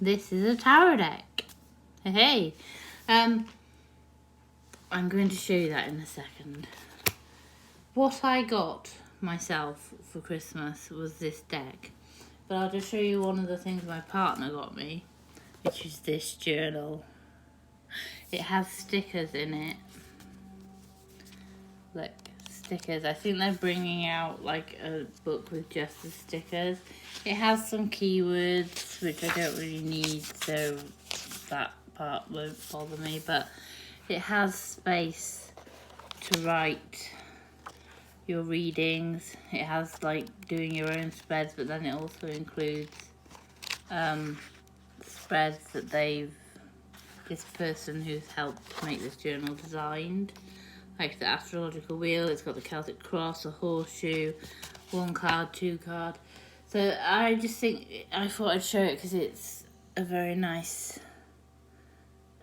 this is a tarot deck. Hey, I'm going to show you that in a second. What I got myself for Christmas was this deck, but I'll just show you one of the things my partner got me, which is this journal. It has stickers in it. Look, stickers. I think they're bringing out like a book with just the stickers. It has some keywords which I don't really need, so that part won't bother me, but it has space to write your readings. It has like doing your own spreads, but then it also includes spreads that this person who's helped make this journal designed, like the astrological wheel. It's got the Celtic cross, a horseshoe, 1 card, 2 card. So I thought I'd show it because it's a very nice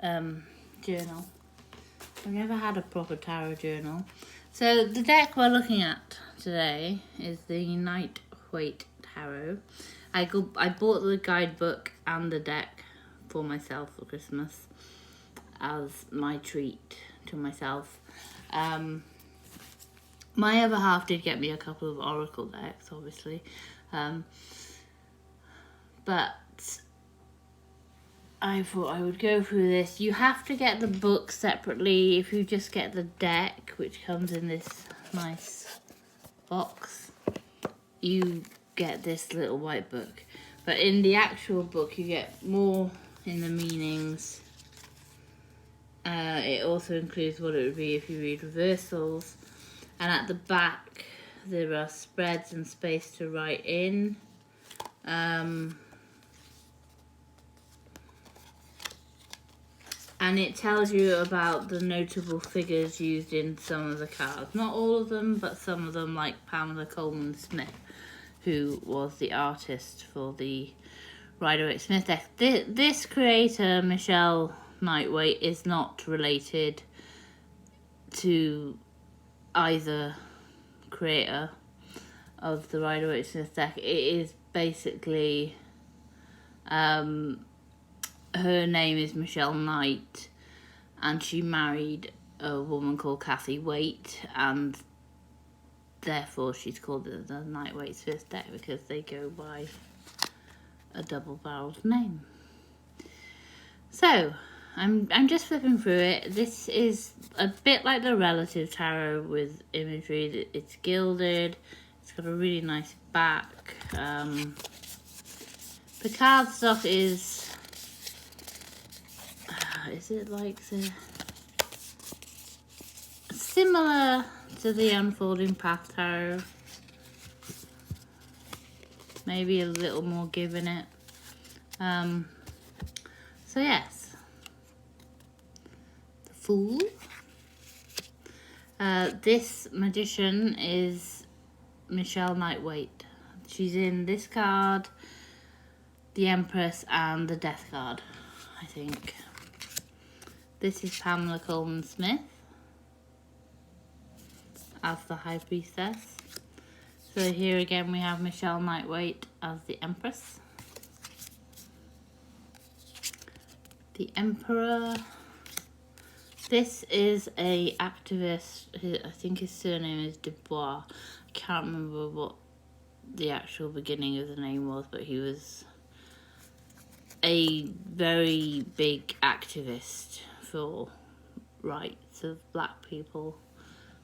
journal. I've never had a proper tarot journal. So the deck we're looking at today is the Knight-Waite Tarot. I bought the guidebook and the deck for myself for Christmas as my treat to myself. My other half did get me a couple of oracle decks, obviously, but I thought I would go through this. You have to get the book separately. If you just get the deck, which comes in this nice box, you get this little white book. But in the actual book, you get more in the meanings. It also includes what it would be if you read reversals. And at the back, there are spreads and space to write in. And it tells you about the notable figures used in some of the cards. Not all of them, but some of them, like Pamela Coleman Smith, who was the artist for the Rider-Waite Smith deck. This creator, Michelle Knight-Waite, is not related to either creator of the Rider-Waite Smith deck. It is basically, her name is Michelle Knight, and she married a woman called Kathy Waite, and therefore she's called the Knight-Waite Smith deck because they go by a double-barreled name. So I'm just flipping through it. This is a bit like the Relative Tarot with imagery. It's gilded. It's got a really nice back. The cardstock is it like similar to the Unfolding Path Tarot? Maybe a little more give in it. So yes, the Fool. This magician is Michelle Knight-Waite. She's in this card, the Empress, and the Death card, I think. This is Pamela Coleman Smith as the High Priestess. So here again we have Michelle Knight-Waite as the Empress. The Emperor. This is a activist. I think his surname is Dubois. I can't remember what the actual beginning of the name was, but he was a very big activist for rights of black people,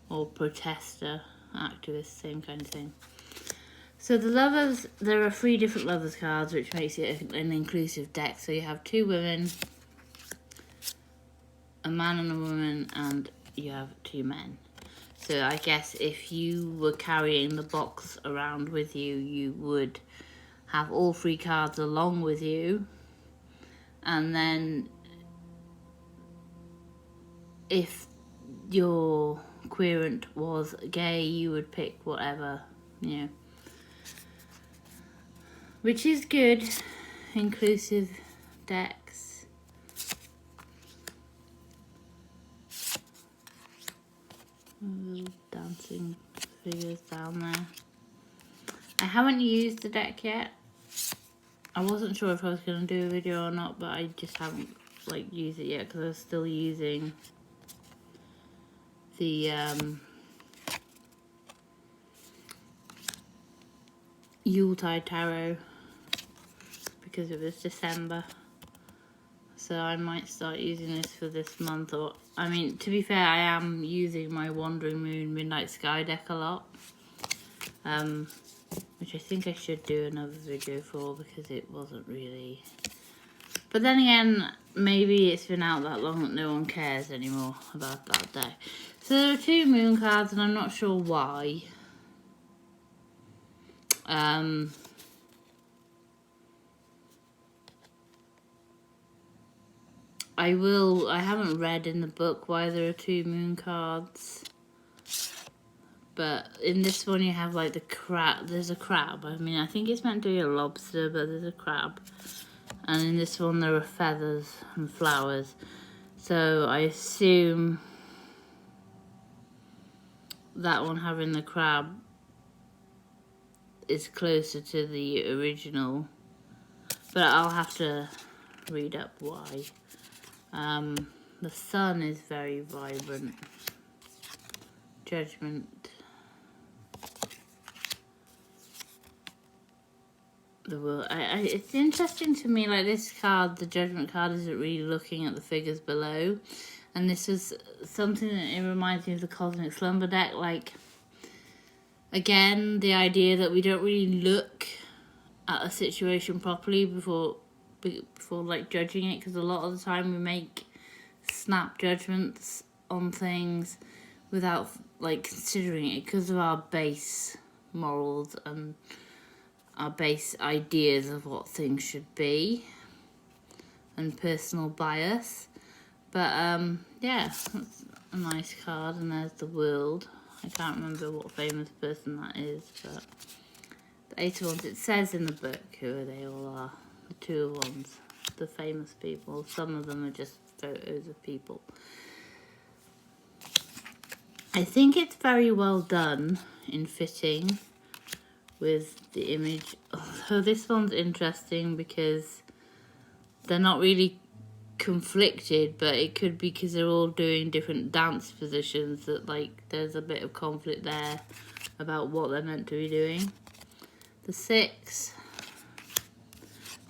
or protester activist, same kind of thing. So the lovers, there are 3 different lovers cards, which makes it an inclusive deck. So you have 2 women, a man and a woman, and you have 2 men. So I guess if you were carrying the box around with you, you would have all 3 cards along with you, and then if your querent was gay, you would pick whatever, you know. Which is good. Inclusive decks. Little dancing figures down there. I haven't used the deck yet. I wasn't sure if I was going to do a video or not, but I just haven't like used it yet because I was still using the Yuletide Tarot because it was December. So I might start using this for this month, or I mean, to be fair, I am using my Wandering Moon Midnight Sky deck a lot, which I think I should do another video for because it wasn't really. But then again, maybe it's been out that long that no one cares anymore about that deck. So there are 2 moon cards, and I'm not sure why. I haven't read in the book why there are 2 moon cards. But in this one you have like the crab, there's a crab. I mean, I think it's meant to be a lobster, but there's a crab. And in this one there are feathers and flowers. So I assume that one having the crab is closer to the original. But I'll have to read up why. The sun is very vibrant. Judgment. The world. It's interesting to me, like this card, the Judgment card, isn't really looking at the figures below. And this is something that it reminds me of the Cosmic Slumber deck. Like, again, the idea that we don't really look at a situation properly before like judging it, because a lot of the time we make snap judgments on things without like considering it because of our base morals and our base ideas of what things should be and personal bias. But yeah, that's a nice card. And there's the World. I can't remember what famous person that is, but the 8 of Wands, it says in the book who they all are. The 2 of Wands, the famous people. Some of them are just photos of people. I think it's very well done in fitting with the image. Although this one's interesting because they're not really conflicted, but it could be because they're all doing different dance positions that like there's a bit of conflict there about what they're meant to be doing. The 6.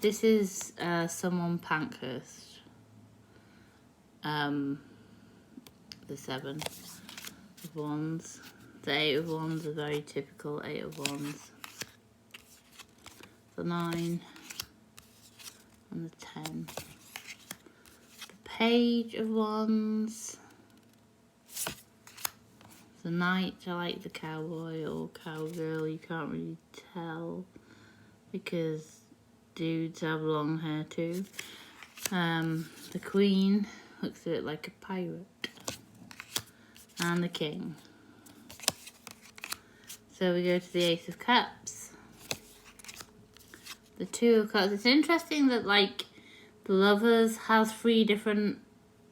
This is someone Pankhurst. The 7 of Wands. The 8 of Wands are very typical 8 of Wands. The 9 and the 10. The Page of Wands. The Knight, I like the cowboy or cowgirl, you can't really tell because dudes have long hair too. The Queen looks a bit like a pirate. And the King. So we go to the Ace of Cups. The 2 of Cups. It's interesting that like the Lovers has 3 different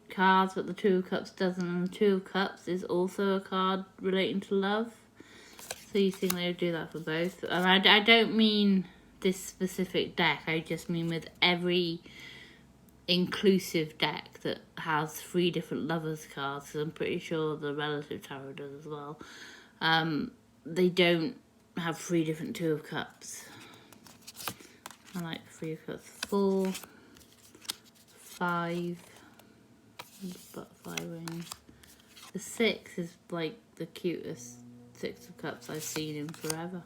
cards, but the 2 of Cups doesn't. And the 2 of Cups is also a card relating to love. So you think they would do that for both. And I don't mean this specific deck. I just mean with every inclusive deck that has 3 different Lovers cards, because I'm pretty sure the Relative Tarot does as well. They don't have 3 different 2 of Cups. I like 3 of Cups. 4, 5, butterfly wings. The 6 is like the cutest 6 of Cups I've seen in forever.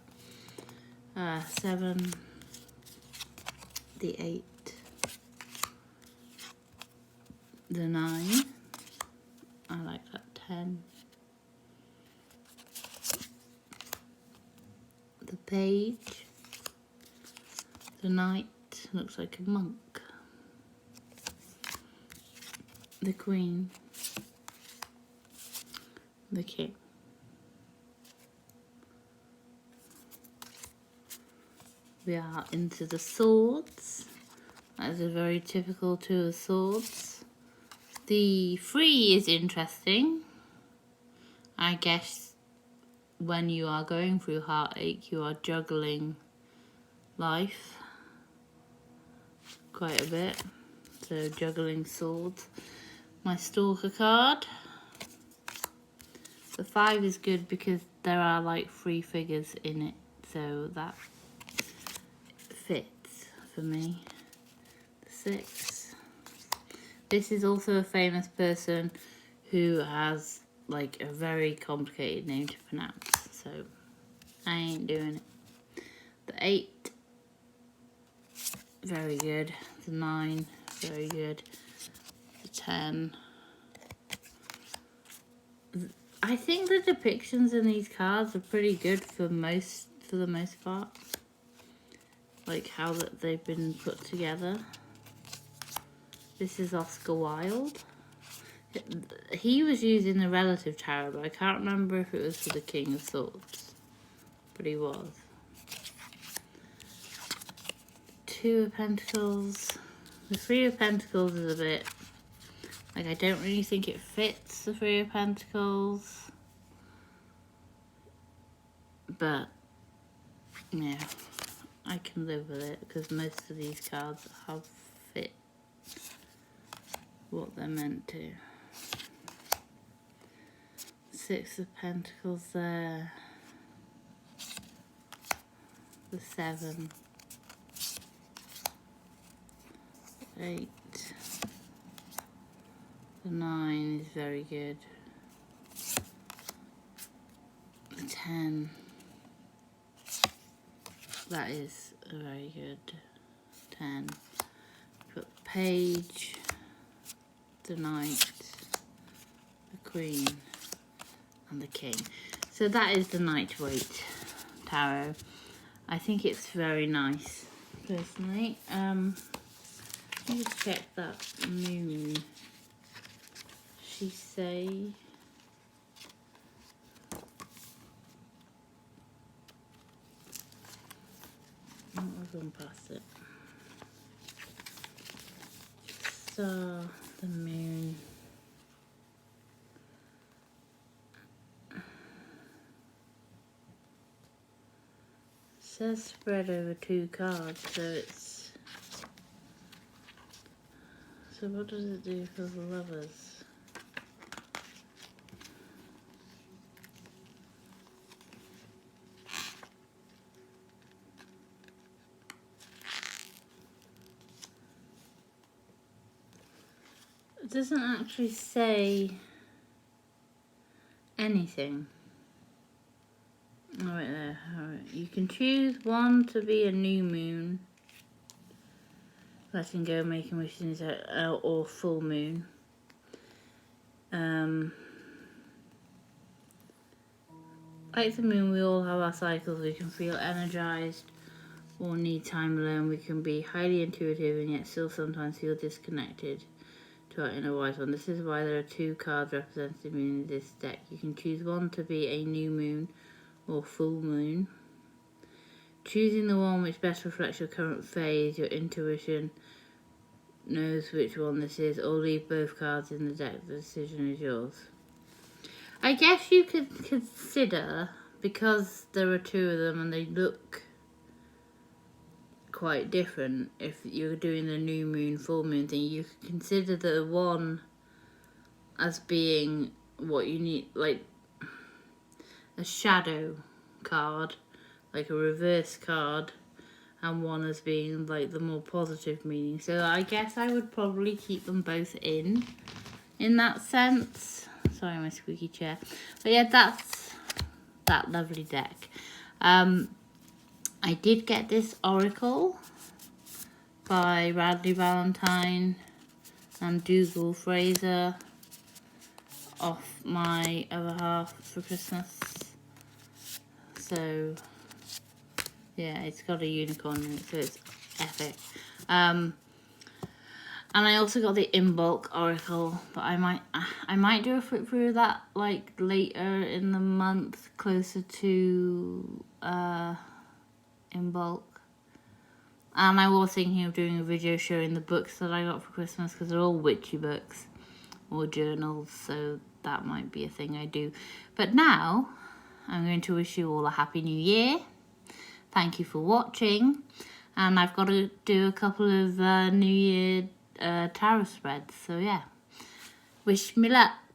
7, the 8, the 9, I like that. 10, the Page, the Knight, looks like a monk, the Queen, the King. We are into the Swords. That is a very typical 2 of Swords. The 3 is interesting. I guess when you are going through heartache, you are juggling life. quite a bit. So juggling swords. My Stalker card. The 5 is good because there are like 3 figures in it, so that fits for me. The 6. This is also a famous person who has like a very complicated name to pronounce, so I ain't doing it. The 8, very good. The 9, very good. The 10. I think the depictions in these cards are pretty good for the most part. Like how that they've been put together. This is Oscar Wilde. He was using the Relative Tarot, but I can't remember if it was for the King of Swords. But he was. 2 of Pentacles. The 3 of Pentacles is a bit... like, I don't really think it fits the 3 of Pentacles. But, yeah, I can live with it because most of these cards have fit what they're meant to. 6 of Pentacles there. The 7. 8. The 9 is very good. The 10. That is a very good 10. Put the Page, the Knight, the Queen, and the King. So that is the Knight-Waite Tarot. I think it's very nice, personally. Let me just check that moon. She say... I've gone past it. Star, the moon. It says spread over 2 cards, so it's... so what does it do for the Lovers? It doesn't actually say anything. Oh, right there. Alright. You can choose one to be a new moon. Letting go, making wishes, or full moon. Like the moon, we all have our cycles. We can feel energized or need time alone. We can be highly intuitive and yet still sometimes feel disconnected to our inner wise one. This is why there are 2 cards representing moon in this deck. You can choose one to be a new moon or full moon. Choosing the one which best reflects your current phase, your intuition knows which one this is, or leave both cards in the deck. The decision is yours. I guess you could consider, because there are 2 of them and they look quite different, if you're doing the new moon, full moon thing, you could consider the one as being what you need, like a shadow card, like a reverse card, and one as being like the more positive meaning. So I guess I would probably keep them both in that sense. Sorry, my squeaky chair. But yeah, that's that lovely deck. I did get this Oracle by Radley Valentine and Dougal Fraser off my other half for Christmas. So yeah, it's got a unicorn in it, so it's epic. And I also got the In Bulk Oracle, but I might do a flip through of that like later in the month, closer to In Bulk. And I was thinking of doing a video showing the books that I got for Christmas, because they're all witchy books or journals, so that might be a thing I do. But now I'm going to wish you all a happy new year. Thank you for watching. And I've got to do a couple of New Year tarot spreads. So yeah, wish me luck.